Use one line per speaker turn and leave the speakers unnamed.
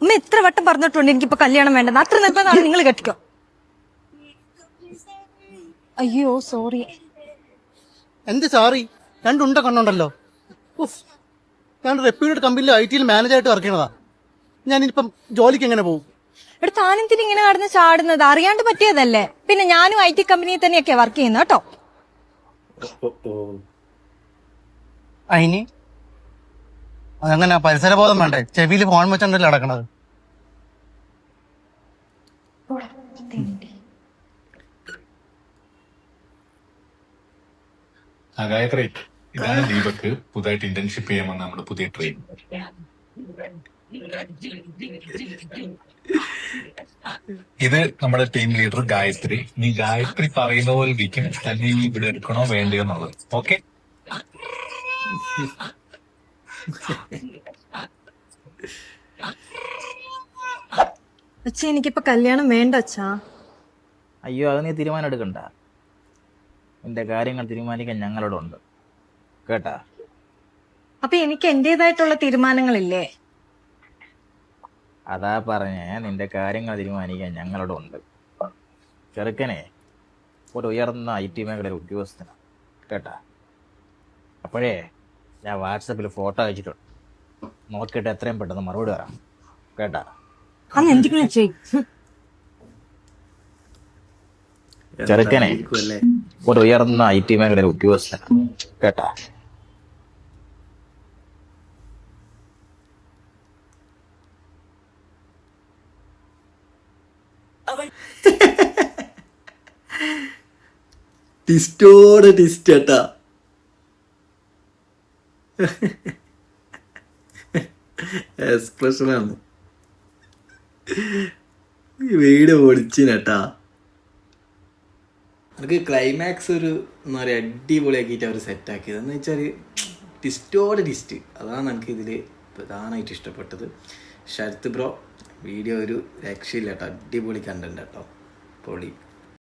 അമ്മ എത്ര വട്ടം പറഞ്ഞിട്ടുണ്ട് എനിക്കിപ്പോ കല്യാണം വേണ്ടെന്ന്. അത്ര നിർബന്ധമാണ് നിങ്ങൾ കെട്ടിക്കോ. അയ്യോ സോറി.
എന്ത് സാറി? രണ്ടുണ്ട കണ്ണുണ്ടല്ലോ. ഞാൻ റെപ്യൂട്ടഡ് കമ്പനിയിൽ IT മാനേജറായിട്ട് വർക്ക് ചെയ്യണതാ. ഞാനിപ്പം ജോലിക്ക് എങ്ങനെ പോകും?
ഇവിടെ താനെന്തിന് ഇങ്ങനെ നടന്ന് ചാടുന്നത്? അറിയാണ്ട് പറ്റിയതല്ലേ. പിന്നെ ഞാനും IT കമ്പനിയിൽ തന്നെയൊക്കെ വർക്ക് ചെയ്യുന്നത് കേട്ടോ.
അതിന് അതങ്ങനെ പരിസരബോധം വേണ്ടേ? ചെവിയിൽ ഫോൺ വെച്ചോണ്ടല്ലേ നടക്കണത്.
ഗായത്രി, ഇതാണ് ദീപക് പുതുതായിട്ട് ഇന്റേൺഷിപ്പ് ചെയ്യാൻ വന്ന നമ്മുടെ പുതിയ ട്രെയിൻ. ഇത് നമ്മുടെ ടീം ലീഡർ ഗായത്രി. നീ ഗായത്രി പറയുന്ന പോലെ ഇരിക്കും തന്നെ ഇവിടെ എടുക്കണോ വേണ്ടയോ എന്നുള്ളത്. ഓക്കെ?
അച്ഛാ എനിക്കിപ്പോ കല്യാണം വേണ്ട അച്ഛാ.
അയ്യോ, അത് നീ തീരുമാനം എടുക്കണ്ട. നിന്റെ കാര്യങ്ങൾ തീരുമാനിക്കാൻ ഞങ്ങളോട് ഉണ്ട് കേട്ടാ.
അപ്പൊ എനിക്ക് എന്റേതായിട്ടുള്ള തീരുമാനങ്ങളില്ലേ?
അതാ പറഞ്ഞേ, നിന്റെ കാര്യങ്ങൾ തീരുമാനിക്കാൻ ഞങ്ങളോട് ഉണ്ട്. ചെറുക്കനെ ഒരു ഉയർന്ന IT മേഖലയിലെ ഉദ്യോഗസ്ഥനാണ് കേട്ടാ. അപ്പോഴേ ഞാൻ വാട്സപ്പിൽ ഫോട്ടോ അയച്ചിട്ടുണ്ട്. നോക്കിയിട്ട് എത്രയും പെട്ടെന്ന് മറുപടി തരാം കേട്ടാ.
അന്ന് എന്തെങ്കിലും ചെയ്യും.
ചെറുക്കനെ ഒരു ഉയർന്ന IT മേഖലയിലെ ഉദ്യോഗസ്ഥനാണ് കേട്ടാ.
ടിസ്റ്റോടെ ടിസ്റ്റ് കേട്ടാ. എക്സ്പ്രഷനാണ് വീട് പൊളിച്ചിനട്ടാ. എനിക്ക് ക്ലൈമാക്സ് ഒരു എന്താ പറയുക അടിപൊളിയാക്കിയിട്ട് അവർ സെറ്റാക്കിയത്. എന്ന് വെച്ചാൽ ടിസ്റ്റോടെ ടിസ്റ്റ്, അതാണ് എനിക്ക് ഇതിൽ പ്രധാനമായിട്ട് ഇഷ്ടപ്പെട്ടത്. ശരത് ബ്രോ വീഡിയോ ഒരു രക്ഷയില്ല കേട്ടോ. അടിപൊളി കണ്ടന്റ് കേട്ടോ, പൊളി.